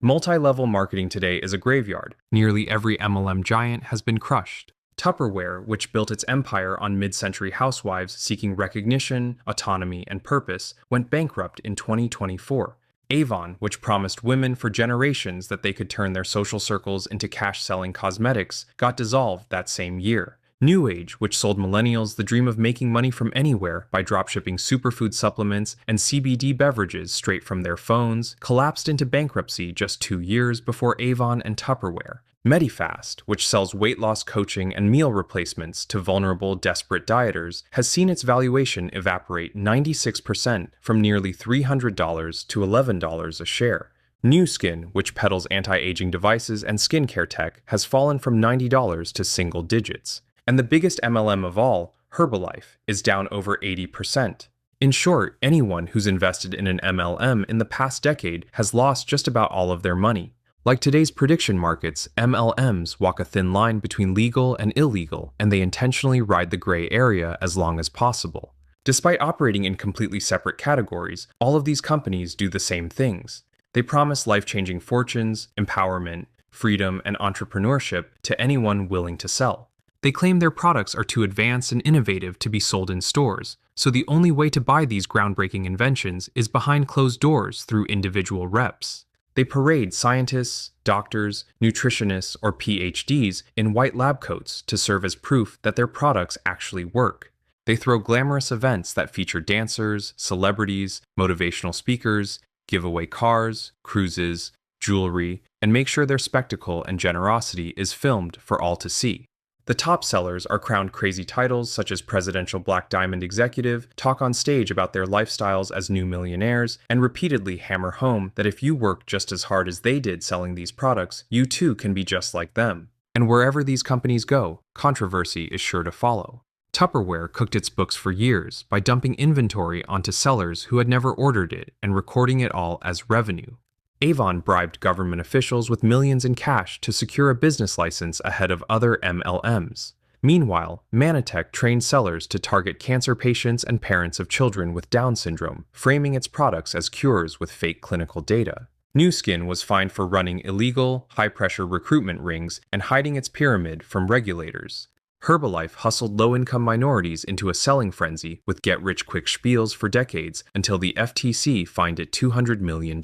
Multi-level marketing today is a graveyard. Nearly every MLM giant has been crushed. Tupperware, which built its empire on mid-century housewives seeking recognition, autonomy, and purpose, went bankrupt in 2024. Avon, which promised women for generations that they could turn their social circles into cash-selling cosmetics, got dissolved that same year. New Age, which sold millennials the dream of making money from anywhere by dropshipping superfood supplements and CBD beverages straight from their phones, collapsed into bankruptcy just 2 years before Avon and Tupperware. Medifast, which sells weight loss coaching and meal replacements to vulnerable, desperate dieters, has seen its valuation evaporate 96% from nearly $300 to $11 a share. Nu Skin, which peddles anti-aging devices and skincare tech, has fallen from $90 to single digits. And the biggest MLM of all, Herbalife, is down over 80%. In short, anyone who's invested in an MLM in the past decade has lost just about all of their money. Like today's prediction markets, MLMs walk a thin line between legal and illegal, and they intentionally ride the gray area as long as possible. Despite operating in completely separate categories, all of these companies do the same things. They promise life-changing fortunes, empowerment, freedom, and entrepreneurship to anyone willing to sell. They claim their products are too advanced and innovative to be sold in stores, so the only way to buy these groundbreaking inventions is behind closed doors through individual reps. They parade scientists, doctors, nutritionists, or PhDs in white lab coats to serve as proof that their products actually work. They throw glamorous events that feature dancers, celebrities, motivational speakers, give away cars, cruises, jewelry, and make sure their spectacle and generosity is filmed for all to see. The top sellers are crowned crazy titles such as Presidential Black Diamond Executive, talk on stage about their lifestyles as new millionaires, and repeatedly hammer home that if you work just as hard as they did selling these products, you too can be just like them. And wherever these companies go, controversy is sure to follow. Tupperware cooked its books for years by dumping inventory onto sellers who had never ordered it and recording it all as revenue. Avon bribed government officials with millions in cash to secure a business license ahead of other MLMs. Meanwhile, Manitech trained sellers to target cancer patients and parents of children with Down syndrome, framing its products as cures with fake clinical data. Nu Skin was fined for running illegal, high-pressure recruitment rings and hiding its pyramid from regulators. Herbalife hustled low-income minorities into a selling frenzy with get-rich-quick spiels for decades until the FTC fined it $200 million.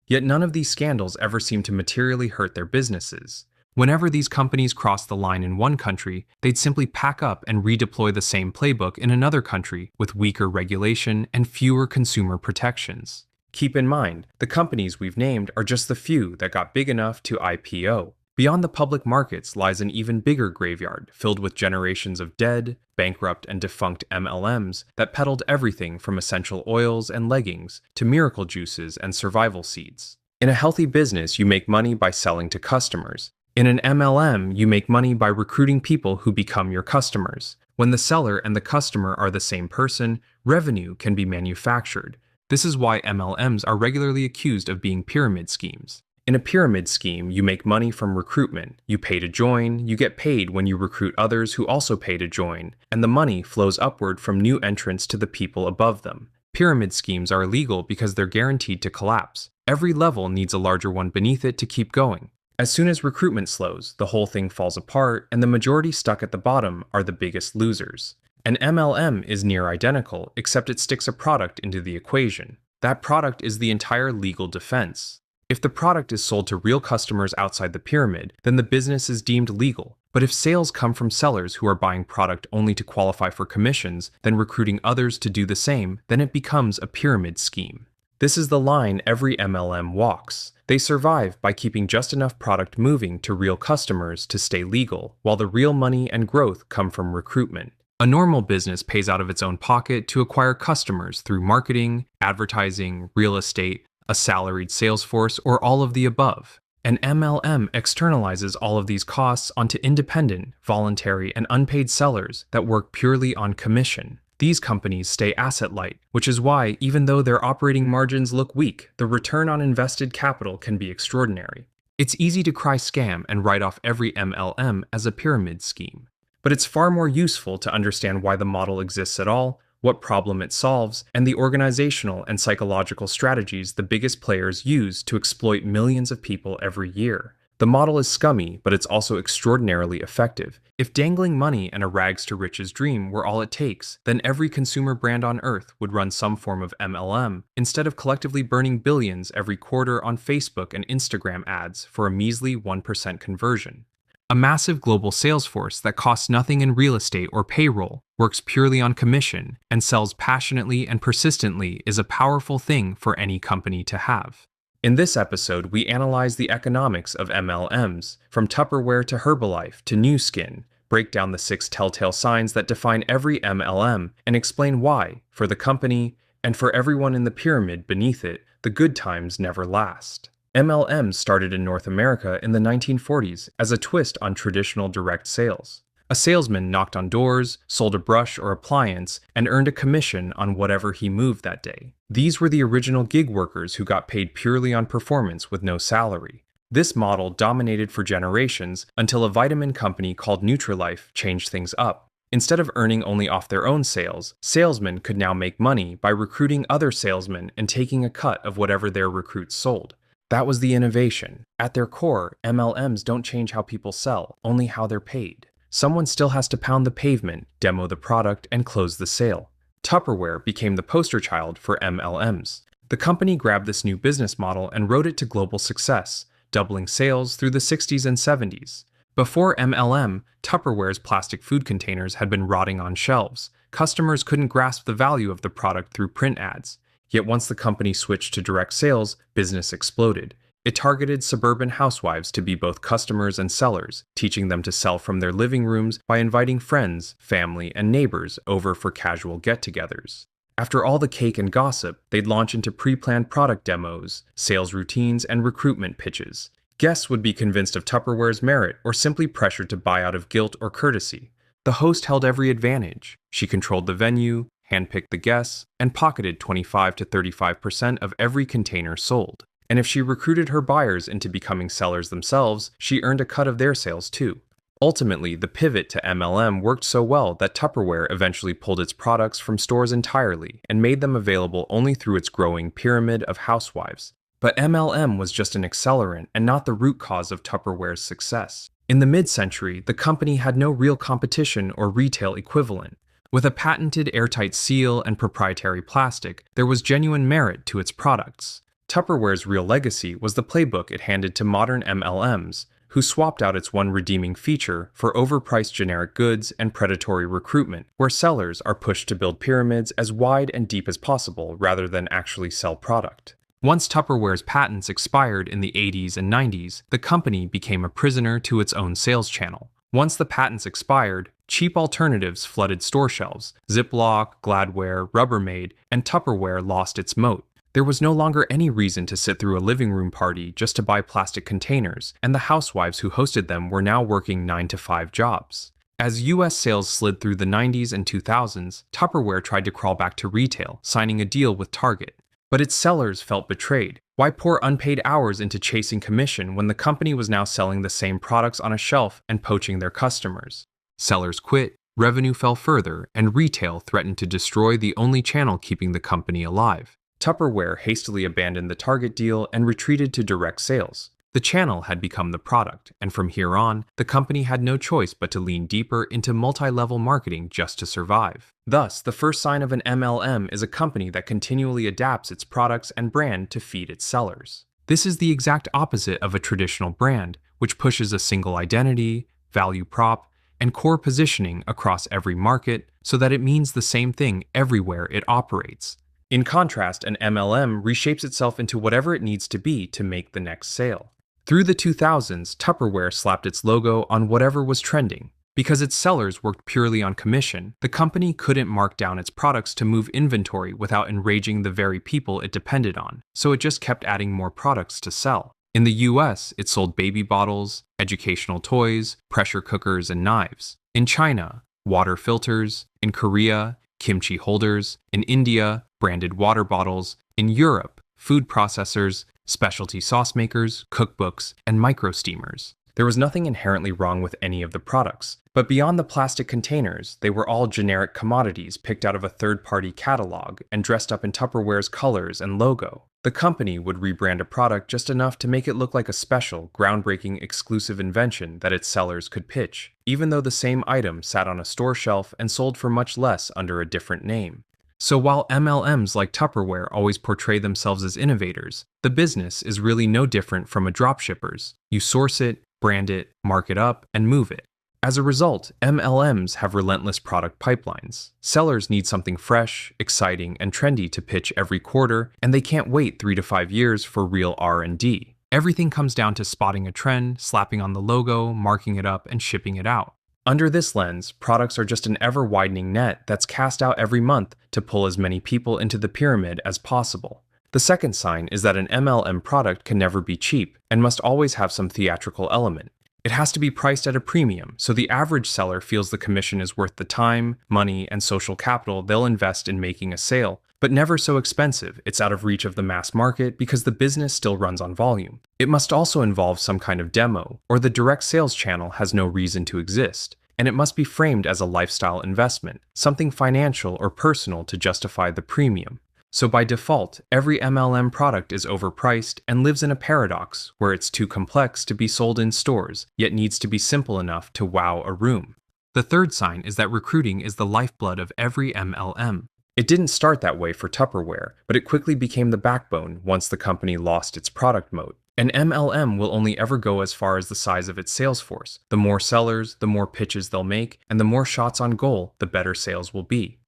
Yet none of these scandals ever seemed to materially hurt their businesses. Whenever these companies crossed the line in one country, they'd simply pack up and redeploy the same playbook in another country with weaker regulation and fewer consumer protections. Keep in mind, the companies we've named are just the few that got big enough to IPO. Beyond the public markets lies an even bigger graveyard filled with generations of dead, bankrupt, and defunct MLMs that peddled everything from essential oils and leggings to miracle juices and survival seeds. In a healthy business, you make money by selling to customers. In an MLM, you make money by recruiting people who become your customers. When the seller and the customer are the same person, revenue can be manufactured. This is why MLMs are regularly accused of being pyramid schemes. In a pyramid scheme, you make money from recruitment. You pay to join, you get paid when you recruit others who also pay to join, and the money flows upward from new entrants to the people above them. Pyramid schemes are illegal because they're guaranteed to collapse. Every level needs a larger one beneath it to keep going. As soon as recruitment slows, the whole thing falls apart, and the majority stuck at the bottom are the biggest losers. An MLM is near identical, except it sticks a product into the equation. That product is the entire legal defense. If the product is sold to real customers outside the pyramid, then the business is deemed legal. But if sales come from sellers who are buying product only to qualify for commissions, then recruiting others to do the same, then it becomes a pyramid scheme. This is the line every MLM walks. They survive by keeping just enough product moving to real customers to stay legal, while the real money and growth come from recruitment. A normal business pays out of its own pocket to acquire customers through marketing, advertising, real estate, a salaried sales force, or all of the above. An MLM externalizes all of these costs onto independent, voluntary, and unpaid sellers that work purely on commission. These companies stay asset-light, which is why, even though their operating margins look weak, the return on invested capital can be extraordinary. It's easy to cry scam and write off every MLM as a pyramid scheme. But it's far more useful to understand why the model exists at all, what problem it solves, and the organizational and psychological strategies the biggest players use to exploit millions of people every year. The model is scummy, but it's also extraordinarily effective. If dangling money and a rags to riches dream were all it takes, then every consumer brand on earth would run some form of MLM, instead of collectively burning billions every quarter on Facebook and Instagram ads for a measly 1% conversion. A massive global sales force that costs nothing in real estate or payroll, works purely on commission, and sells passionately and persistently is a powerful thing for any company to have. In this episode, we analyze the economics of MLMs, from Tupperware to Herbalife to Nu Skin, break down the 6 telltale signs that define every MLM, and explain why, for the company, and for everyone in the pyramid beneath it, the good times never last. MLMs started in North America in the 1940s as a twist on traditional direct sales. A salesman knocked on doors, sold a brush or appliance, and earned a commission on whatever he moved that day. These were the original gig workers who got paid purely on performance with no salary. This model dominated for generations until a vitamin company called Nutrilite changed things up. Instead of earning only off their own sales, salesmen could now make money by recruiting other salesmen and taking a cut of whatever their recruits sold. That was the innovation. At their core, MLMs don't change how people sell, only how they're paid. Someone still has to pound the pavement, demo the product, and close the sale. Tupperware became the poster child for MLMs. The company grabbed this new business model and rode it to global success, doubling sales through the 60s and 70s. Before MLM, Tupperware's plastic food containers had been rotting on shelves. Customers couldn't grasp the value of the product through print ads. Yet once the company switched to direct sales, business exploded. It targeted suburban housewives to be both customers and sellers, teaching them to sell from their living rooms by inviting friends, family, and neighbors over for casual get-togethers. After all the cake and gossip, they'd launch into pre-planned product demos, sales routines, and recruitment pitches. Guests would be convinced of Tupperware's merit or simply pressured to buy out of guilt or courtesy. The host held every advantage. She controlled the venue, handpicked the guests, and pocketed 25 to 35% of every container sold. And if she recruited her buyers into becoming sellers themselves, she earned a cut of their sales too. Ultimately, the pivot to MLM worked so well that Tupperware eventually pulled its products from stores entirely and made them available only through its growing pyramid of housewives. But MLM was just an accelerant and not the root cause of Tupperware's success. In the mid-century, the company had no real competition or retail equivalent. With a patented airtight seal and proprietary plastic, there was genuine merit to its products. Tupperware's real legacy was the playbook it handed to modern MLMs, who swapped out its one redeeming feature for overpriced generic goods and predatory recruitment, where sellers are pushed to build pyramids as wide and deep as possible rather than actually sell product. Once Tupperware's patents expired in the 80s and 90s, the company became a prisoner to its own sales channel. Once the patents expired, cheap alternatives flooded store shelves. Ziploc, Gladware, Rubbermaid, and Tupperware lost its moat. There was no longer any reason to sit through a living room party just to buy plastic containers, and the housewives who hosted them were now working 9-to-5 jobs. As US sales slid through the 90s and 2000s, Tupperware tried to crawl back to retail, signing a deal with Target. But its sellers felt betrayed. Why pour unpaid hours into chasing commission when the company was now selling the same products on a shelf and poaching their customers? Sellers quit, revenue fell further, and retail threatened to destroy the only channel keeping the company alive. Tupperware hastily abandoned the Target deal and retreated to direct sales. The channel had become the product, and from here on, the company had no choice but to lean deeper into multi-level marketing just to survive. Thus, the first sign of an MLM is a company that continually adapts its products and brand to feed its sellers. This is the exact opposite of a traditional brand, which pushes a single identity, value prop, and core positioning across every market so that it means the same thing everywhere it operates. In contrast, an MLM reshapes itself into whatever it needs to be to make the next sale. Through the 2000s, Tupperware slapped its logo on whatever was trending. Because its sellers worked purely on commission, the company couldn't mark down its products to move inventory without enraging the very people it depended on, so it just kept adding more products to sell. In the US, it sold baby bottles, educational toys, pressure cookers, and knives. In China, water filters. In Korea, kimchi holders. In India, branded water bottles. In Europe, food processors, specialty sauce makers, cookbooks, and micro steamers. There was nothing inherently wrong with any of the products, but beyond the plastic containers, they were all generic commodities picked out of a third-party catalog and dressed up in Tupperware's colors and logo. The company would rebrand a product just enough to make it look like a special, groundbreaking, exclusive invention that its sellers could pitch, even though the same item sat on a store shelf and sold for much less under a different name. So while MLMs like Tupperware always portray themselves as innovators, the business is really no different from a dropshipper's. You source it, brand it, mark it up, and move it. As a result, MLMs have relentless product pipelines. Sellers need something fresh, exciting, and trendy to pitch every quarter, and they can't wait 3 to 5 years for real R&D. Everything comes down to spotting a trend, slapping on the logo, marking it up, and shipping it out. Under this lens, products are just an ever-widening net that's cast out every month to pull as many people into the pyramid as possible. The second sign is that an MLM product can never be cheap and must always have some theatrical element. It has to be priced at a premium, so the average seller feels the commission is worth the time, money, and social capital they'll invest in making a sale, but never so expensive it's out of reach of the mass market because the business still runs on volume. It must also involve some kind of demo, or the direct sales channel has no reason to exist, and it must be framed as a lifestyle investment, something financial or personal to justify the premium. So by default, every MLM product is overpriced and lives in a paradox where it's too complex to be sold in stores, yet needs to be simple enough to wow a room. The third sign is that recruiting is the lifeblood of every MLM. It didn't start that way for Tupperware, but it quickly became the backbone once the company lost its product moat. An MLM will only ever go as far as the size of its sales force. The more sellers, the more pitches they'll make, and the more shots on goal, the better sales will be.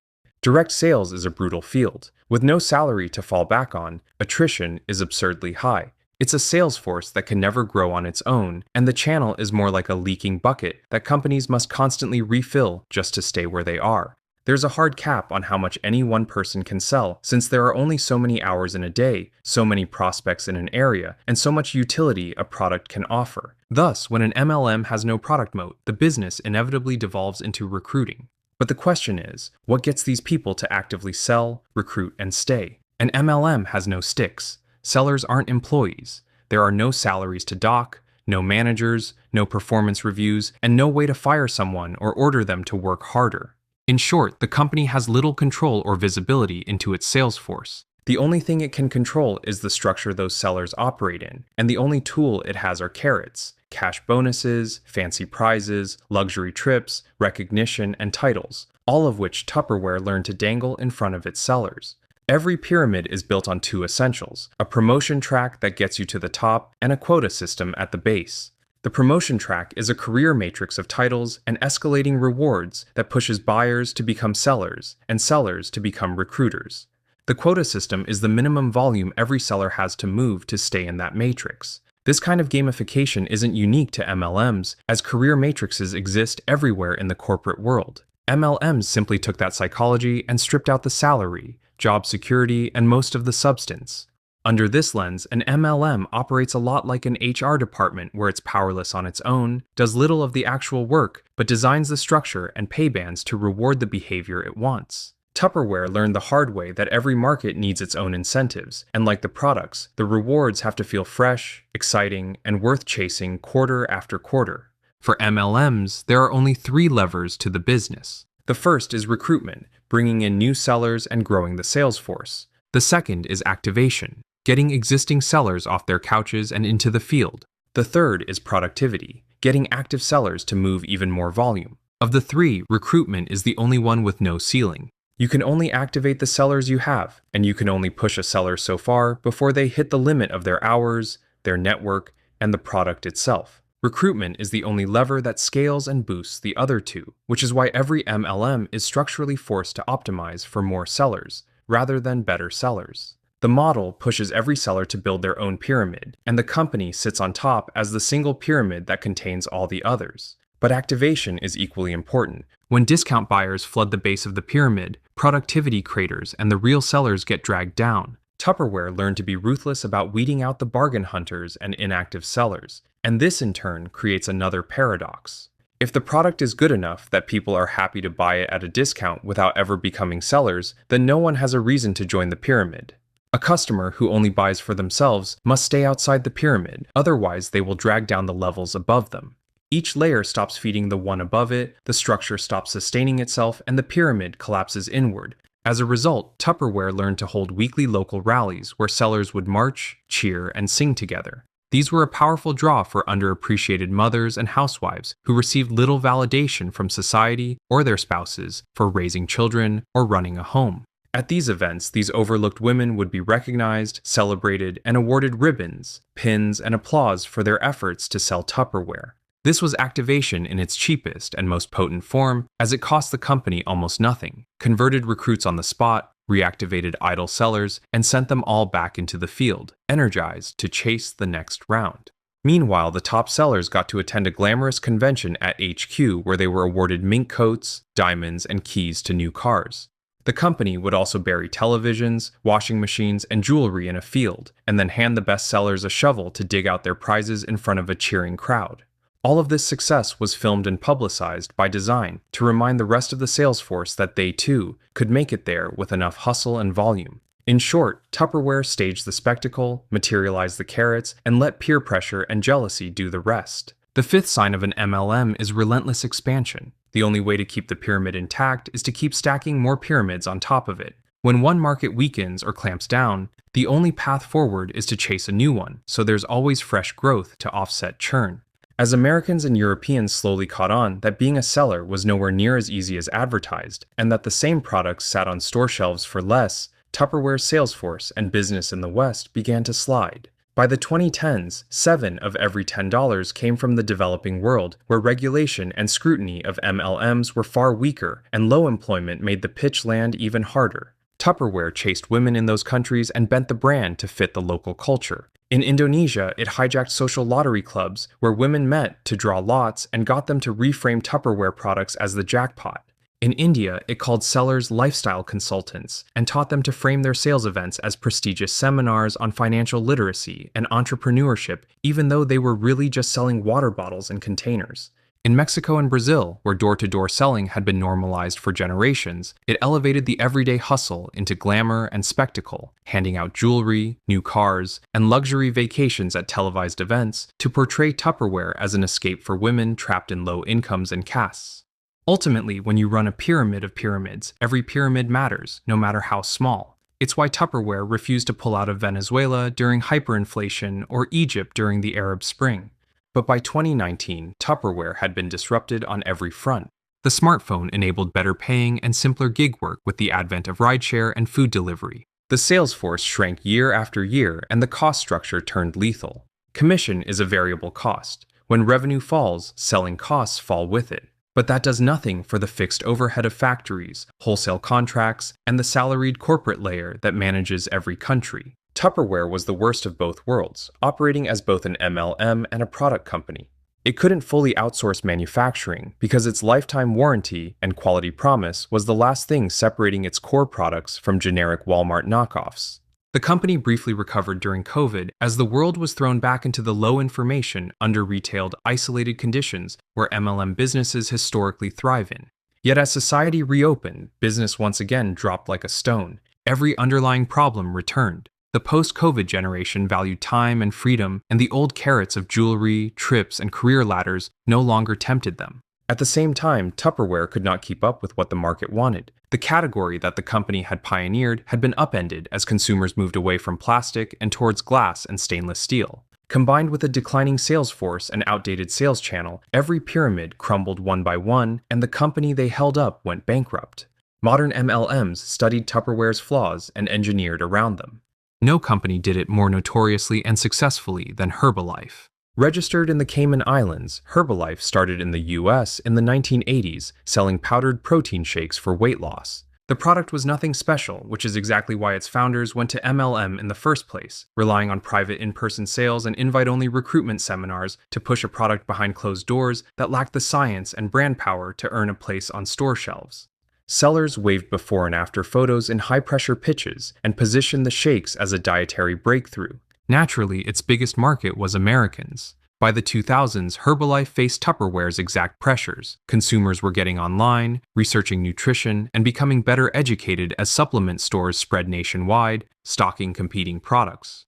Direct sales is a brutal field. With no salary to fall back on, attrition is absurdly high. It's a sales force that can never grow on its own, and the channel is more like a leaking bucket that companies must constantly refill just to stay where they are. There's a hard cap on how much any one person can sell, since there are only so many hours in a day, so many prospects in an area, and so much utility a product can offer. Thus, when an MLM has no product moat, the business inevitably devolves into recruiting. But the question is, what gets these people to actively sell, recruit, and stay? An MLM has no sticks. Sellers aren't employees. There are no salaries to dock, no managers, no performance reviews, and no way to fire someone or order them to work harder. In short, the company has little control or visibility into its sales force. The only thing it can control is the structure those sellers operate in, and the only tool it has are carrots. Cash bonuses, fancy prizes, luxury trips, recognition, and titles, all of which Tupperware learned to dangle in front of its sellers. Every pyramid is built on two essentials: a promotion track that gets you to the top, and a quota system at the base. The promotion track is a career matrix of titles and escalating rewards that pushes buyers to become sellers, and sellers to become recruiters. The quota system is the minimum volume every seller has to move to stay in that matrix. This kind of gamification isn't unique to MLMs, as career matrices exist everywhere in the corporate world. MLMs simply took that psychology and stripped out the salary, job security, and most of the substance. Under this lens, an MLM operates a lot like an HR department where it's powerless on its own, does little of the actual work, but designs the structure and pay bands to reward the behavior it wants. Tupperware learned the hard way that every market needs its own incentives, and like the products, the rewards have to feel fresh, exciting, and worth chasing quarter after quarter. For MLMs, there are only 3 levers to the business. The first is recruitment, bringing in new sellers and growing the sales force. The second is activation, getting existing sellers off their couches and into the field. The third is productivity, getting active sellers to move even more volume. Of the 3, recruitment is the only one with no ceiling. You can only activate the sellers you have, and you can only push a seller so far before they hit the limit of their hours, their network, and the product itself. Recruitment is the only lever that scales and boosts the other 2, which is why every MLM is structurally forced to optimize for more sellers, rather than better sellers. The model pushes every seller to build their own pyramid, and the company sits on top as the single pyramid that contains all the others. But activation is equally important. When discount buyers flood the base of the pyramid, productivity craters and the real sellers get dragged down. Tupperware learned to be ruthless about weeding out the bargain hunters and inactive sellers, and this in turn creates another paradox. If the product is good enough that people are happy to buy it at a discount without ever becoming sellers, then no one has a reason to join the pyramid. A customer who only buys for themselves must stay outside the pyramid, otherwise they will drag down the levels above them. Each layer stops feeding the one above it, the structure stops sustaining itself, and the pyramid collapses inward. As a result, Tupperware learned to hold weekly local rallies where sellers would march, cheer, and sing together. These were a powerful draw for underappreciated mothers and housewives who received little validation from society or their spouses for raising children or running a home. At these events, these overlooked women would be recognized, celebrated, and awarded ribbons, pins, and applause for their efforts to sell Tupperware. This was activation in its cheapest and most potent form, as it cost the company almost nothing, converted recruits on the spot, reactivated idle sellers, and sent them all back into the field, energized to chase the next round. Meanwhile, the top sellers got to attend a glamorous convention at HQ where they were awarded mink coats, diamonds, and keys to new cars. The company would also bury televisions, washing machines, and jewelry in a field, and then hand the best sellers a shovel to dig out their prizes in front of a cheering crowd. All of this success was filmed and publicized by design to remind the rest of the sales force that they, too, could make it there with enough hustle and volume. In short, Tupperware staged the spectacle, materialized the carrots, and let peer pressure and jealousy do the rest. The fifth sign of an MLM is relentless expansion. The only way to keep the pyramid intact is to keep stacking more pyramids on top of it. When one market weakens or clamps down, the only path forward is to chase a new one, so there's always fresh growth to offset churn. As Americans and Europeans slowly caught on that being a seller was nowhere near as easy as advertised, and that the same products sat on store shelves for less, Tupperware's sales force and business in the West began to slide. By the 2010s, 7 of every $10 came from the developing world, where regulation and scrutiny of MLMs were far weaker, and low employment made the pitch land even harder. Tupperware chased women in those countries and bent the brand to fit the local culture. In Indonesia, it hijacked social lottery clubs where women met to draw lots and got them to reframe Tupperware products as the jackpot. In India, it called sellers lifestyle consultants and taught them to frame their sales events as prestigious seminars on financial literacy and entrepreneurship, even though they were really just selling water bottles and containers. In Mexico and Brazil, where door-to-door selling had been normalized for generations, it elevated the everyday hustle into glamour and spectacle, handing out jewelry, new cars, and luxury vacations at televised events to portray Tupperware as an escape for women trapped in low incomes and castes. Ultimately, when you run a pyramid of pyramids, every pyramid matters, no matter how small. It's why Tupperware refused to pull out of Venezuela during hyperinflation or Egypt during the Arab Spring. But by 2019, Tupperware had been disrupted on every front. The smartphone enabled better paying and simpler gig work with the advent of rideshare and food delivery. The sales force shrank year after year, and the cost structure turned lethal. Commission is a variable cost. When revenue falls, selling costs fall with it. But that does nothing for the fixed overhead of factories, wholesale contracts, and the salaried corporate layer that manages every country. Tupperware was the worst of both worlds, operating as both an MLM and a product company. It couldn't fully outsource manufacturing because its lifetime warranty and quality promise was the last thing separating its core products from generic Walmart knockoffs. The company briefly recovered during COVID as the world was thrown back into the low information, under-retailed, isolated conditions where MLM businesses historically thrive in. Yet as society reopened, business once again dropped like a stone. Every underlying problem returned. The post-COVID generation valued time and freedom, and the old carrots of jewelry, trips, and career ladders no longer tempted them. At the same time, Tupperware could not keep up with what the market wanted. The category that the company had pioneered had been upended as consumers moved away from plastic and towards glass and stainless steel. Combined with a declining sales force and outdated sales channel, every pyramid crumbled one by one, and the company they held up went bankrupt. Modern MLMs studied Tupperware's flaws and engineered around them. No company did it more notoriously and successfully than Herbalife. Registered in the Cayman Islands, Herbalife started in the US in the 1980s, selling powdered protein shakes for weight loss. The product was nothing special, which is exactly why its founders went to MLM in the first place, relying on private in-person sales and invite-only recruitment seminars to push a product behind closed doors that lacked the science and brand power to earn a place on store shelves. Sellers waved before and after photos in high-pressure pitches and positioned the shakes as a dietary breakthrough. Naturally, its biggest market was Americans. By the 2000s, Herbalife faced Tupperware's exact pressures. Consumers were getting online, researching nutrition, and becoming better educated as supplement stores spread nationwide, stocking competing products.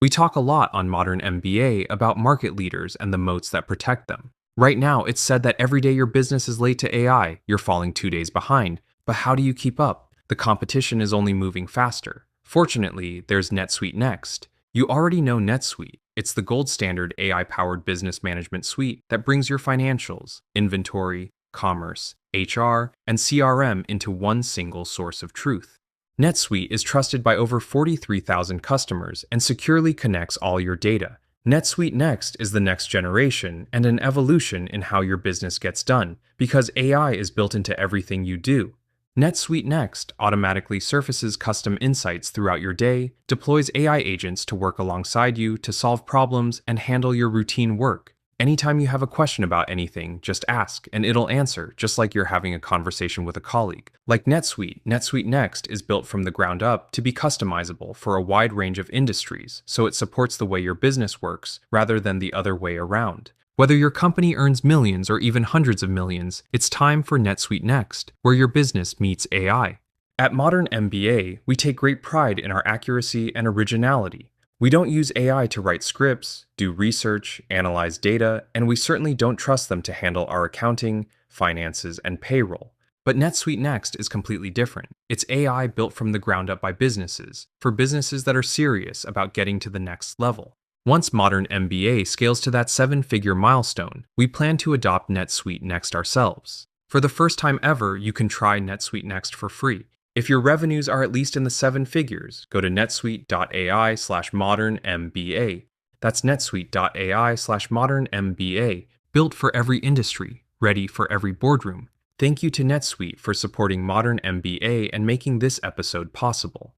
We talk a lot on Modern MBA about market leaders and the moats that protect them. Right now, it's said that every day your business is late to AI, you're falling 2 days behind. But how do you keep up? The competition is only moving faster. Fortunately, there's NetSuite Next. You already know NetSuite. It's the gold standard AI-powered business management suite that brings your financials, inventory, commerce, HR, and CRM into one single source of truth. NetSuite is trusted by over 43,000 customers and securely connects all your data. NetSuite Next is the next generation and an evolution in how your business gets done because AI is built into everything you do. NetSuite Next automatically surfaces custom insights throughout your day, deploys AI agents to work alongside you to solve problems and handle your routine work. Anytime you have a question about anything, just ask and it'll answer, just like you're having a conversation with a colleague. Like NetSuite, NetSuite Next is built from the ground up to be customizable for a wide range of industries, so it supports the way your business works rather than the other way around. Whether your company earns millions or even hundreds of millions, it's time for NetSuite Next, where your business meets AI. At Modern MBA, we take great pride in our accuracy and originality. We don't use AI to write scripts, do research, analyze data, and we certainly don't trust them to handle our accounting, finances, and payroll. But NetSuite Next is completely different. It's AI built from the ground up by businesses, for businesses that are serious about getting to the next level. Once Modern MBA scales to that 7-figure milestone, we plan to adopt NetSuite Next ourselves. For the first time ever, you can try NetSuite Next for free. If your revenues are at least in the 7 figures, go to netsuite.ai/modernmba. That's netsuite.ai/modernmba, built for every industry, ready for every boardroom. Thank you to NetSuite for supporting Modern MBA and making this episode possible.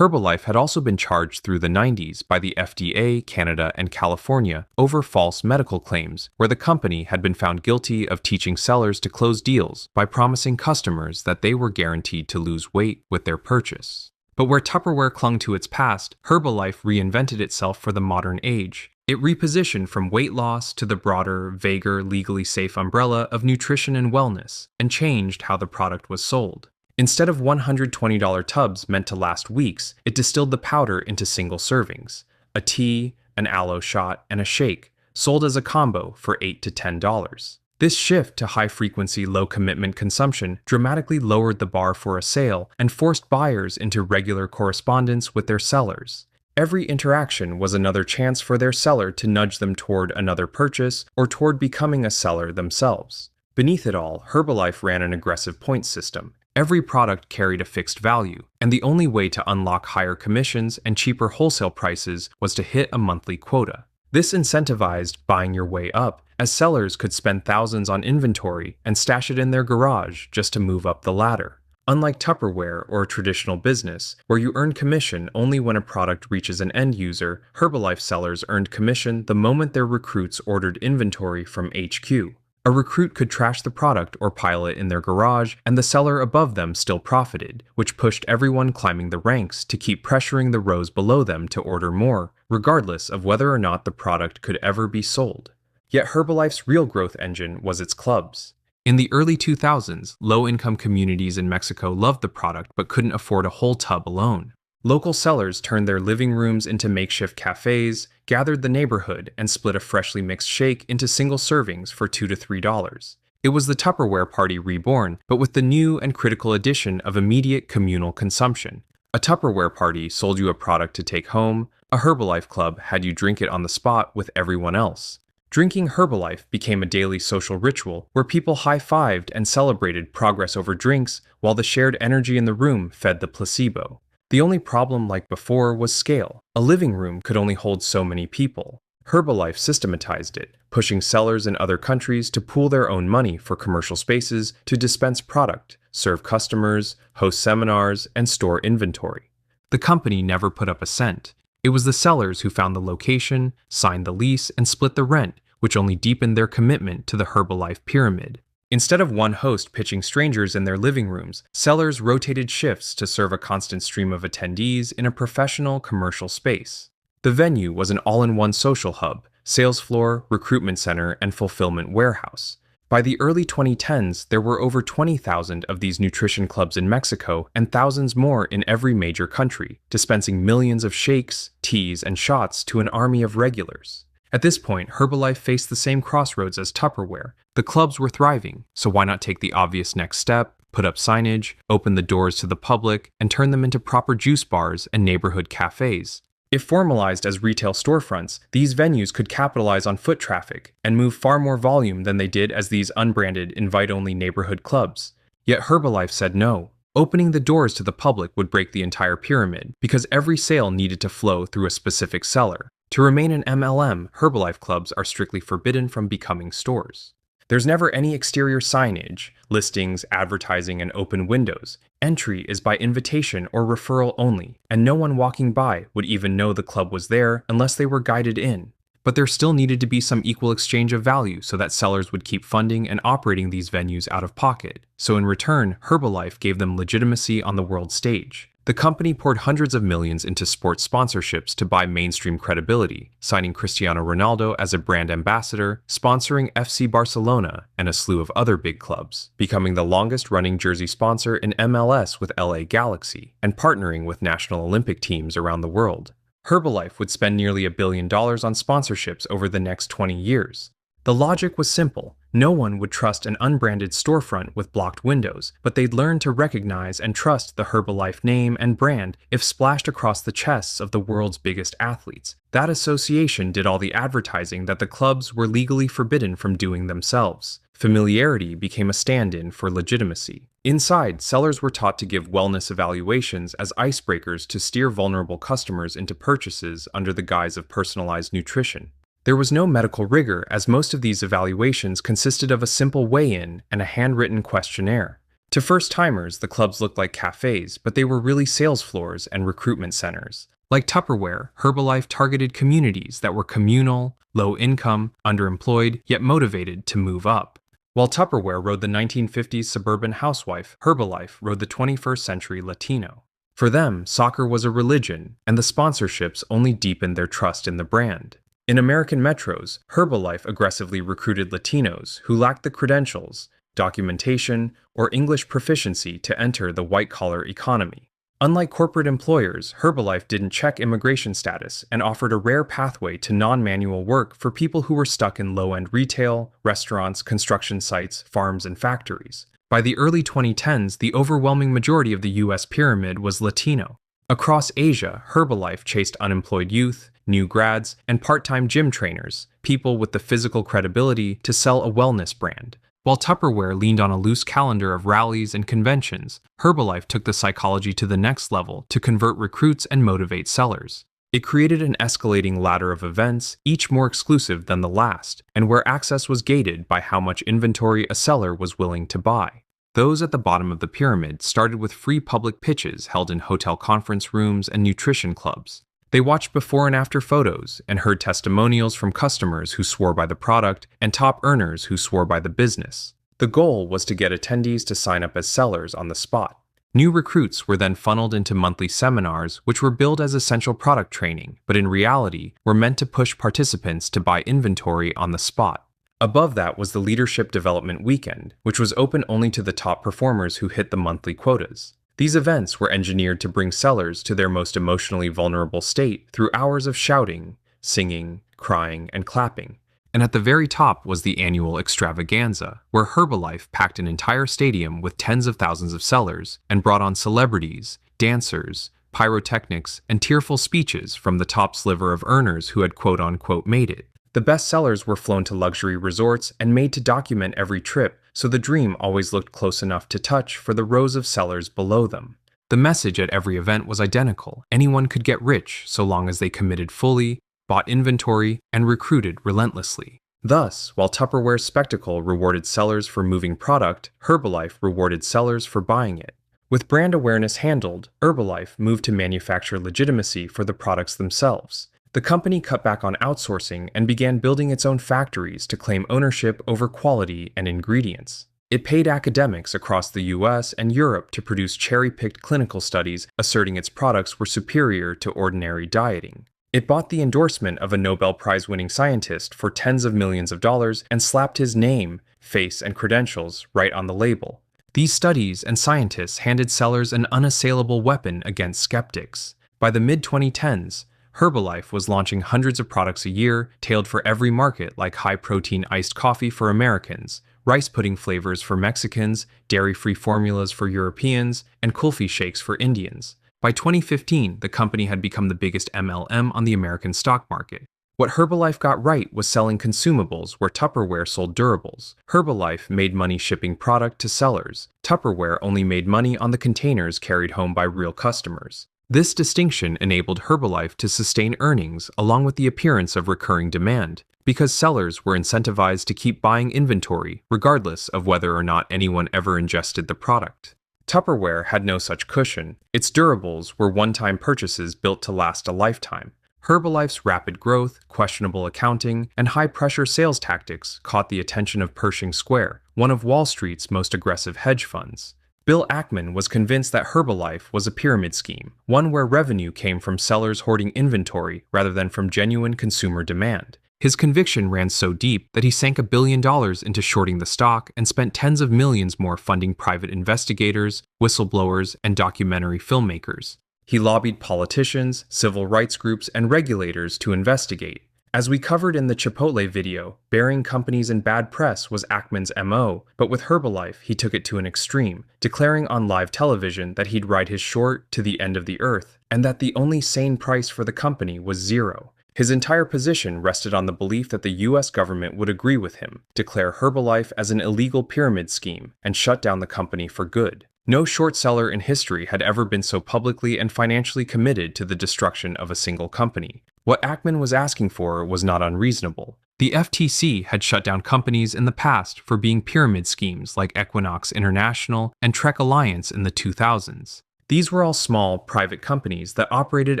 Herbalife had also been charged through the 90s by the FDA, Canada, and California over false medical claims, where the company had been found guilty of teaching sellers to close deals by promising customers that they were guaranteed to lose weight with their purchase. But where Tupperware clung to its past, Herbalife reinvented itself for the modern age. It repositioned from weight loss to the broader, vaguer, legally safe umbrella of nutrition and wellness, and changed how the product was sold. Instead of $120 tubs meant to last weeks, it distilled the powder into single servings, a tea, an aloe shot, and a shake, sold as a combo for $8 to $10. This shift to high-frequency, low-commitment consumption dramatically lowered the bar for a sale and forced buyers into regular correspondence with their sellers. Every interaction was another chance for their seller to nudge them toward another purchase or toward becoming a seller themselves. Beneath it all, Herbalife ran an aggressive points system. Every product carried a fixed value, and the only way to unlock higher commissions and cheaper wholesale prices was to hit a monthly quota. This incentivized buying your way up, as sellers could spend thousands on inventory and stash it in their garage just to move up the ladder. Unlike Tupperware or a traditional business, where you earn commission only when a product reaches an end user, Herbalife sellers earned commission the moment their recruits ordered inventory from HQ. A recruit could trash the product or pile it in their garage, and the seller above them still profited, which pushed everyone climbing the ranks to keep pressuring the rows below them to order more, regardless of whether or not the product could ever be sold. Yet Herbalife's real growth engine was its clubs. In the early 2000s, low-income communities in Mexico loved the product but couldn't afford a whole tub alone. Local sellers turned their living rooms into makeshift cafes, gathered the neighborhood, and split a freshly mixed shake into single servings for $2 to $3. It was the Tupperware party reborn, but with the new and critical addition of immediate communal consumption. A Tupperware party sold you a product to take home, a Herbalife club had you drink it on the spot with everyone else. Drinking Herbalife became a daily social ritual where people high-fived and celebrated progress over drinks while the shared energy in the room fed the placebo. The only problem, like before, was scale. A living room could only hold so many people. Herbalife systematized it, pushing sellers in other countries to pool their own money for commercial spaces to dispense product, serve customers, host seminars, and store inventory. The company never put up a cent. It was the sellers who found the location, signed the lease, and split the rent, which only deepened their commitment to the Herbalife pyramid. Instead of one host pitching strangers in their living rooms, sellers rotated shifts to serve a constant stream of attendees in a professional commercial space. The venue was an all-in-one social hub, sales floor, recruitment center, and fulfillment warehouse. By the early 2010s, there were over 20,000 of these nutrition clubs in Mexico and thousands more in every major country, dispensing millions of shakes, teas, and shots to an army of regulars. At this point, Herbalife faced the same crossroads as Tupperware. The clubs were thriving, so why not take the obvious next step, put up signage, open the doors to the public, and turn them into proper juice bars and neighborhood cafes? If formalized as retail storefronts, these venues could capitalize on foot traffic and move far more volume than they did as these unbranded, invite-only neighborhood clubs. Yet Herbalife said no. Opening the doors to the public would break the entire pyramid because every sale needed to flow through a specific seller. To remain an MLM, Herbalife clubs are strictly forbidden from becoming stores. There's never any exterior signage, listings, advertising, and open windows. Entry is by invitation or referral only, and no one walking by would even know the club was there unless they were guided in. But there still needed to be some equal exchange of value so that sellers would keep funding and operating these venues out of pocket. So in return, Herbalife gave them legitimacy on the world stage. The company poured hundreds of millions into sports sponsorships to buy mainstream credibility, signing Cristiano Ronaldo as a brand ambassador, sponsoring FC Barcelona and a slew of other big clubs, becoming the longest-running jersey sponsor in MLS with LA Galaxy, and partnering with national Olympic teams around the world. Herbalife would spend nearly $1 billion on sponsorships over the next 20 years. The logic was simple. No one would trust an unbranded storefront with blocked windows, but they'd learn to recognize and trust the Herbalife name and brand if splashed across the chests of the world's biggest athletes. That association did all the advertising that the clubs were legally forbidden from doing themselves. Familiarity became a stand-in for legitimacy. Inside, sellers were taught to give wellness evaluations as icebreakers to steer vulnerable customers into purchases under the guise of personalized nutrition. There was no medical rigor, as most of these evaluations consisted of a simple weigh-in and a handwritten questionnaire. To first-timers, the clubs looked like cafes, but they were really sales floors and recruitment centers. Like Tupperware, Herbalife targeted communities that were communal, low-income, underemployed, yet motivated to move up. While Tupperware rode the 1950s suburban housewife, Herbalife rode the 21st century Latino. For them, soccer was a religion, and the sponsorships only deepened their trust in the brand. In American metros, Herbalife aggressively recruited Latinos who lacked the credentials, documentation, or English proficiency to enter the white-collar economy. Unlike corporate employers, Herbalife didn't check immigration status and offered a rare pathway to non-manual work for people who were stuck in low-end retail, restaurants, construction sites, farms, and factories. By the early 2010s, the overwhelming majority of the U.S. pyramid was Latino. Across Asia, Herbalife chased unemployed youth, new grads, and part-time gym trainers, people with the physical credibility to sell a wellness brand. While Tupperware leaned on a loose calendar of rallies and conventions, Herbalife took the psychology to the next level to convert recruits and motivate sellers. It created an escalating ladder of events, each more exclusive than the last, and where access was gated by how much inventory a seller was willing to buy. Those at the bottom of the pyramid started with free public pitches held in hotel conference rooms and nutrition clubs. They watched before and after photos and heard testimonials from customers who swore by the product and top earners who swore by the business. The goal was to get attendees to sign up as sellers on the spot. New recruits were then funneled into monthly seminars, which were billed as essential product training, but in reality were meant to push participants to buy inventory on the spot. Above that was the Leadership Development Weekend, which was open only to the top performers who hit the monthly quotas. These events were engineered to bring sellers to their most emotionally vulnerable state through hours of shouting, singing, crying, and clapping. And at the very top was the annual extravaganza, where Herbalife packed an entire stadium with tens of thousands of sellers and brought on celebrities, dancers, pyrotechnics, and tearful speeches from the top sliver of earners who had quote-unquote made it. The best sellers were flown to luxury resorts and made to document every trip, so the dream always looked close enough to touch for the rows of sellers below them. The message at every event was identical. Anyone could get rich so long as they committed fully, bought inventory, and recruited relentlessly. Thus, while Tupperware's spectacle rewarded sellers for moving product, Herbalife rewarded sellers for buying it. With brand awareness handled, Herbalife moved to manufacture legitimacy for the products themselves. The company cut back on outsourcing and began building its own factories to claim ownership over quality and ingredients. It paid academics across the US and Europe to produce cherry-picked clinical studies asserting its products were superior to ordinary dieting. It bought the endorsement of a Nobel Prize-winning scientist for tens of millions of dollars and slapped his name, face, and credentials right on the label. These studies and scientists handed sellers an unassailable weapon against skeptics. By the mid-2010s, Herbalife was launching hundreds of products a year, tailored for every market, like high-protein iced coffee for Americans, rice pudding flavors for Mexicans, dairy-free formulas for Europeans, and kulfi shakes for Indians. By 2015, the company had become the biggest MLM on the American stock market. What Herbalife got right was selling consumables where Tupperware sold durables. Herbalife made money shipping product to sellers. Tupperware only made money on the containers carried home by real customers. This distinction enabled Herbalife to sustain earnings along with the appearance of recurring demand, because sellers were incentivized to keep buying inventory regardless of whether or not anyone ever ingested the product. Tupperware had no such cushion. Its durables were one-time purchases built to last a lifetime. Herbalife's rapid growth, questionable accounting, and high-pressure sales tactics caught the attention of Pershing Square, one of Wall Street's most aggressive hedge funds. Bill Ackman was convinced that Herbalife was a pyramid scheme, one where revenue came from sellers hoarding inventory rather than from genuine consumer demand. His conviction ran so deep that he sank $1 billion into shorting the stock and spent tens of millions more funding private investigators, whistleblowers, and documentary filmmakers. He lobbied politicians, civil rights groups, and regulators to investigate. As we covered in the Chipotle video, burying companies in bad press was Ackman's MO, but with Herbalife, he took it to an extreme, declaring on live television that he'd ride his short to the end of the earth, and that the only sane price for the company was zero. His entire position rested on the belief that the US government would agree with him, declare Herbalife as an illegal pyramid scheme, and shut down the company for good. No short seller in history had ever been so publicly and financially committed to the destruction of a single company. What Ackman was asking for was not unreasonable. The FTC had shut down companies in the past for being pyramid schemes like Equinox International and Trek Alliance in the 2000s. These were all small, private companies that operated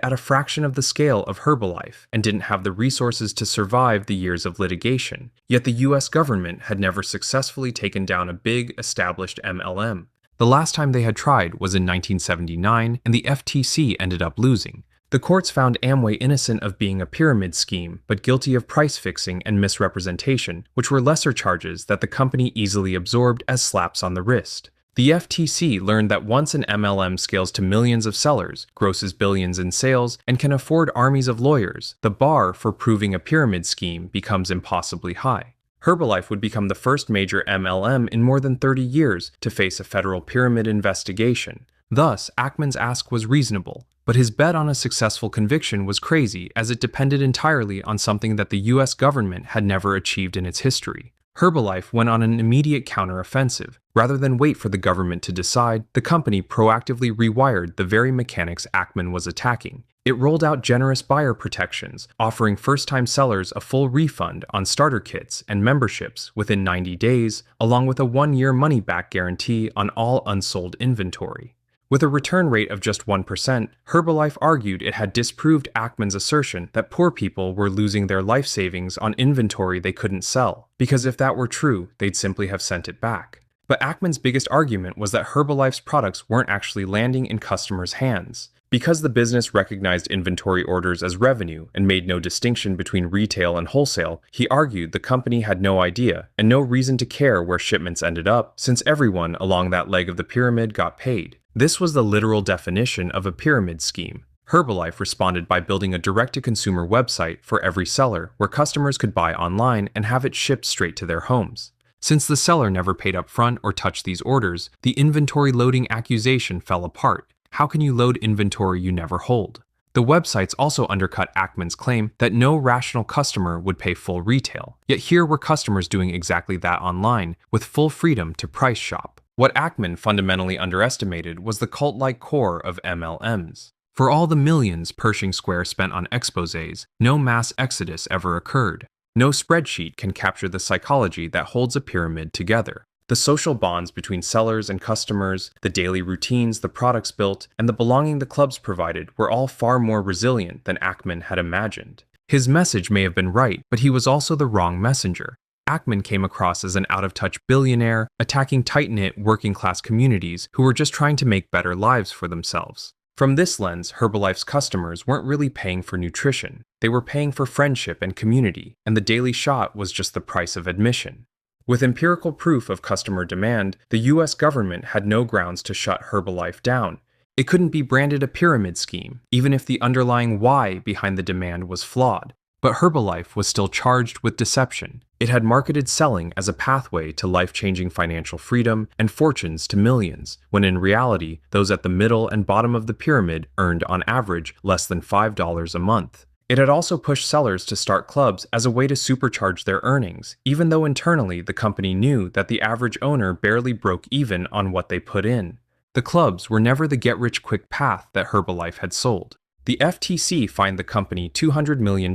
at a fraction of the scale of Herbalife and didn't have the resources to survive the years of litigation. Yet the US government had never successfully taken down a big, established MLM. The last time they had tried was in 1979, and the FTC ended up losing. The courts found Amway innocent of being a pyramid scheme, but guilty of price fixing and misrepresentation, which were lesser charges that the company easily absorbed as slaps on the wrist. The FTC learned that once an MLM scales to millions of sellers, grosses billions in sales, and can afford armies of lawyers, the bar for proving a pyramid scheme becomes impossibly high. Herbalife would become the first major MLM in more than 30 years to face a federal pyramid investigation. Thus, Ackman's ask was reasonable, but his bet on a successful conviction was crazy, as it depended entirely on something that the US government had never achieved in its history. Herbalife went on an immediate counteroffensive. Rather than wait for the government to decide, the company proactively rewired the very mechanics Ackman was attacking. It rolled out generous buyer protections, offering first-time sellers a full refund on starter kits and memberships within 90 days, along with a 1-year money-back guarantee on all unsold inventory. With a return rate of just 1%, Herbalife argued it had disproved Ackman's assertion that poor people were losing their life savings on inventory they couldn't sell, because if that were true, they'd simply have sent it back. But Ackman's biggest argument was that Herbalife's products weren't actually landing in customers' hands. Because the business recognized inventory orders as revenue and made no distinction between retail and wholesale, he argued the company had no idea and no reason to care where shipments ended up, since everyone along that leg of the pyramid got paid. This was the literal definition of a pyramid scheme. Herbalife responded by building a direct-to-consumer website for every seller where customers could buy online and have it shipped straight to their homes. Since the seller never paid up front or touched these orders, the inventory loading accusation fell apart. How can you load inventory you never hold? The websites also undercut Ackman's claim that no rational customer would pay full retail. Yet here were customers doing exactly that online, with full freedom to price shop. What Ackman fundamentally underestimated was the cult-like core of MLMs. For all the millions Pershing Square spent on exposés, no mass exodus ever occurred. No spreadsheet can capture the psychology that holds a pyramid together. The social bonds between sellers and customers, the daily routines the products built, and the belonging the clubs provided were all far more resilient than Ackman had imagined. His message may have been right, but he was also the wrong messenger. Ackman came across as an out-of-touch billionaire, attacking tight-knit, working-class communities who were just trying to make better lives for themselves. From this lens, Herbalife's customers weren't really paying for nutrition. They were paying for friendship and community, and the daily shot was just the price of admission. With empirical proof of customer demand, the US government had no grounds to shut Herbalife down. It couldn't be branded a pyramid scheme, even if the underlying why behind the demand was flawed. But Herbalife was still charged with deception. It had marketed selling as a pathway to life-changing financial freedom and fortunes to millions, when in reality, those at the middle and bottom of the pyramid earned on average less than $5 a month. It had also pushed sellers to start clubs as a way to supercharge their earnings, even though internally the company knew that the average owner barely broke even on what they put in. The clubs were never the get-rich-quick path that Herbalife had sold. The FTC fined the company $200 million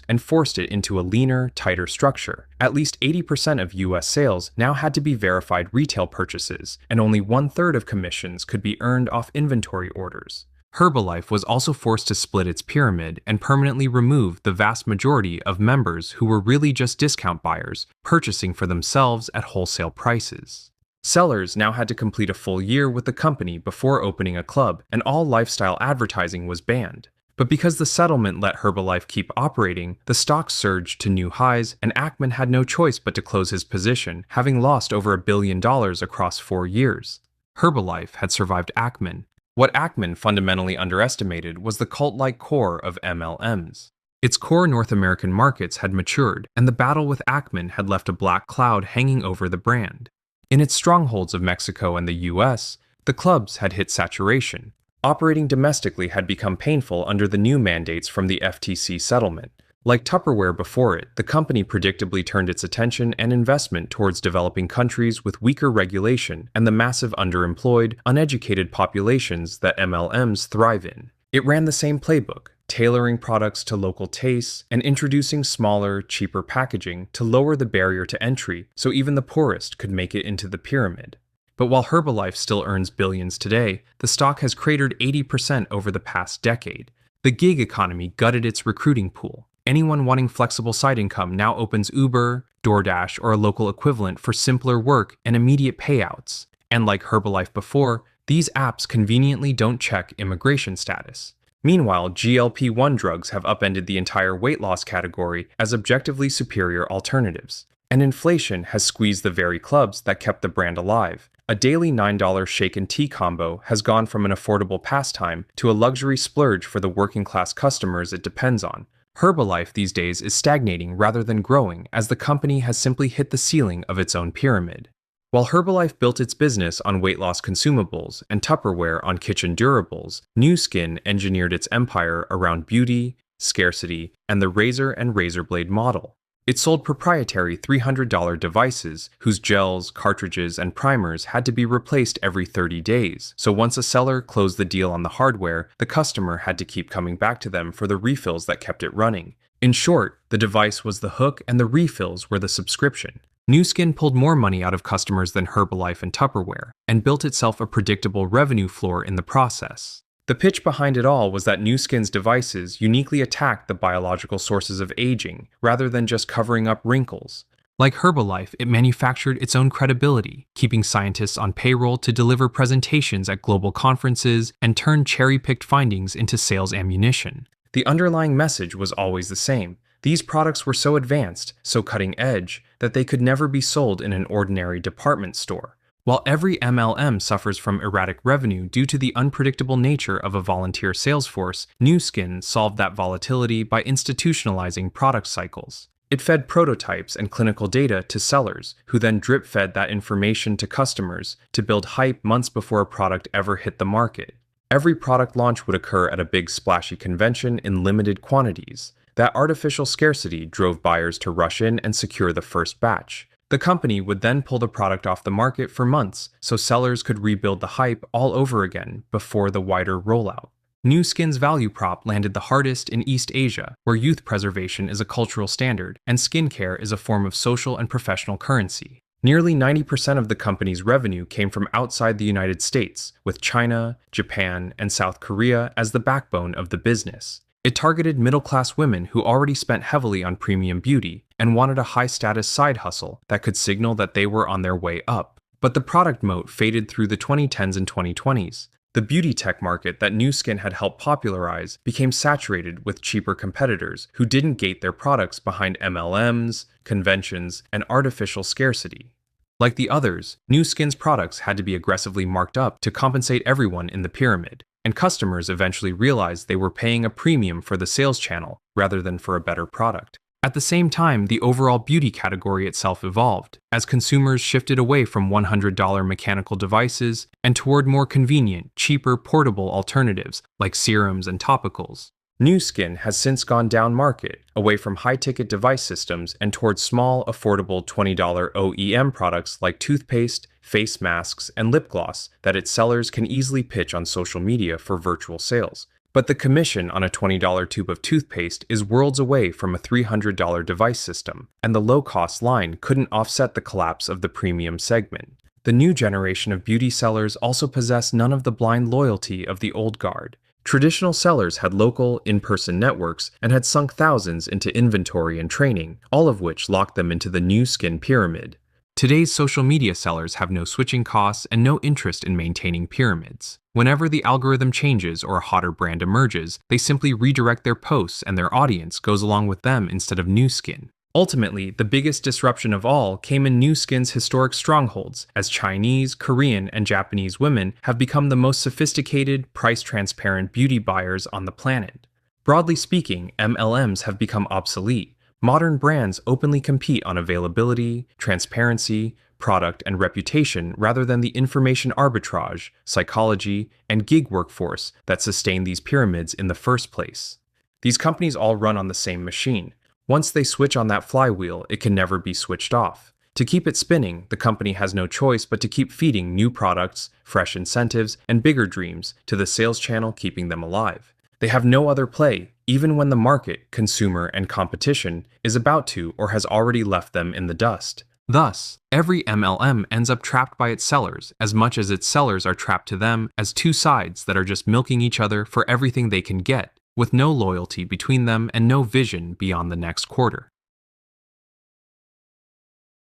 and forced it into a leaner, tighter structure. At least 80% of US sales now had to be verified retail purchases, and only 1/3 of commissions could be earned off inventory orders. Herbalife was also forced to split its pyramid and permanently remove the vast majority of members who were really just discount buyers, purchasing for themselves at wholesale prices. Sellers now had to complete a full year with the company before opening a club, and all lifestyle advertising was banned. But because the settlement let Herbalife keep operating, the stock surged to new highs, and Ackman had no choice but to close his position, having lost over $1 billion across 4 years. Herbalife had survived Ackman. What Ackman fundamentally underestimated was the cult-like core of MLMs. Its core North American markets had matured, and the battle with Ackman had left a black cloud hanging over the brand. In its strongholds of Mexico and the US, the clubs had hit saturation. Operating domestically had become painful under the new mandates from the FTC settlement. Like Tupperware before it, the company predictably turned its attention and investment towards developing countries with weaker regulation and the massive underemployed, uneducated populations that MLMs thrive in. It ran the same playbook, tailoring products to local tastes and introducing smaller, cheaper packaging to lower the barrier to entry so even the poorest could make it into the pyramid. But while Herbalife still earns billions today, the stock has cratered 80% over the past decade. The gig economy gutted its recruiting pool. Anyone wanting flexible side income now opens Uber, DoorDash, or a local equivalent for simpler work and immediate payouts. And like Herbalife before, these apps conveniently don't check immigration status. Meanwhile, GLP-1 drugs have upended the entire weight loss category as objectively superior alternatives. And inflation has squeezed the very clubs that kept the brand alive. A daily $9 shake and tea combo has gone from an affordable pastime to a luxury splurge for the working-class customers it depends on. Herbalife these days is stagnating rather than growing as the company has simply hit the ceiling of its own pyramid. While Herbalife built its business on weight loss consumables and Tupperware on kitchen durables, Nu Skin engineered its empire around beauty, scarcity, and the razor and razor blade model. It sold proprietary $300 devices whose gels, cartridges, and primers had to be replaced every 30 days, so once a seller closed the deal on the hardware, the customer had to keep coming back to them for the refills that kept it running. In short, the device was the hook and the refills were the subscription. Nu Skin pulled more money out of customers than Herbalife and Tupperware, and built itself a predictable revenue floor in the process. The pitch behind it all was that Nu Skin's devices uniquely attacked the biological sources of aging, rather than just covering up wrinkles. Like Herbalife, it manufactured its own credibility, keeping scientists on payroll to deliver presentations at global conferences and turn cherry-picked findings into sales ammunition. The underlying message was always the same. These products were so advanced, so cutting edge, that they could never be sold in an ordinary department store. While every MLM suffers from erratic revenue due to the unpredictable nature of a volunteer sales force, Nu Skin solved that volatility by institutionalizing product cycles. It fed prototypes and clinical data to sellers, who then drip-fed that information to customers to build hype months before a product ever hit the market. Every product launch would occur at a big splashy convention in limited quantities. That artificial scarcity drove buyers to rush in and secure the first batch. The company would then pull the product off the market for months, so sellers could rebuild the hype all over again before the wider rollout. Nu Skin's value prop landed the hardest in East Asia, where youth preservation is a cultural standard, and skincare is a form of social and professional currency. Nearly 90% of the company's revenue came from outside the United States, with China, Japan, and South Korea as the backbone of the business. It targeted middle-class women who already spent heavily on premium beauty and wanted a high-status side hustle that could signal that they were on their way up. But the product moat faded through the 2010s and 2020s. The beauty tech market that Nu Skin had helped popularize became saturated with cheaper competitors who didn't gate their products behind MLMs, conventions, and artificial scarcity. Like the others, Nu Skin's products had to be aggressively marked up to compensate everyone in the pyramid, and customers eventually realized they were paying a premium for the sales channel rather than for a better product. At the same time, the overall beauty category itself evolved, as consumers shifted away from $100 mechanical devices and toward more convenient, cheaper, portable alternatives like serums and topicals. Nu Skin has since gone down market, away from high-ticket device systems and towards small, affordable $20 OEM products like toothpaste, face masks, and lip gloss that its sellers can easily pitch on social media for virtual sales. But the commission on a $20 tube of toothpaste is worlds away from a $300 device system, and the low-cost line couldn't offset the collapse of the premium segment. The new generation of beauty sellers also possess none of the blind loyalty of the old guard. Traditional sellers had local, in-person networks and had sunk thousands into inventory and training, all of which locked them into the Nu Skin pyramid. Today's social media sellers have no switching costs and no interest in maintaining pyramids. Whenever the algorithm changes or a hotter brand emerges, they simply redirect their posts and their audience goes along with them instead of Nu Skin. Ultimately, the biggest disruption of all came in Nu Skin's historic strongholds, as Chinese, Korean, and Japanese women have become the most sophisticated, price-transparent beauty buyers on the planet. Broadly speaking, MLMs have become obsolete. Modern brands openly compete on availability, transparency, product, and reputation rather than the information arbitrage, psychology, and gig workforce that sustain these pyramids in the first place. These companies all run on the same machine. Once they switch on that flywheel, it can never be switched off. To keep it spinning, the company has no choice but to keep feeding new products, fresh incentives, and bigger dreams to the sales channel keeping them alive. They have no other play, even when the market, consumer, and competition is about to or has already left them in the dust. Thus, every MLM ends up trapped by its sellers as much as its sellers are trapped to them as two sides that are just milking each other for everything they can get, with no loyalty between them and no vision beyond the next quarter.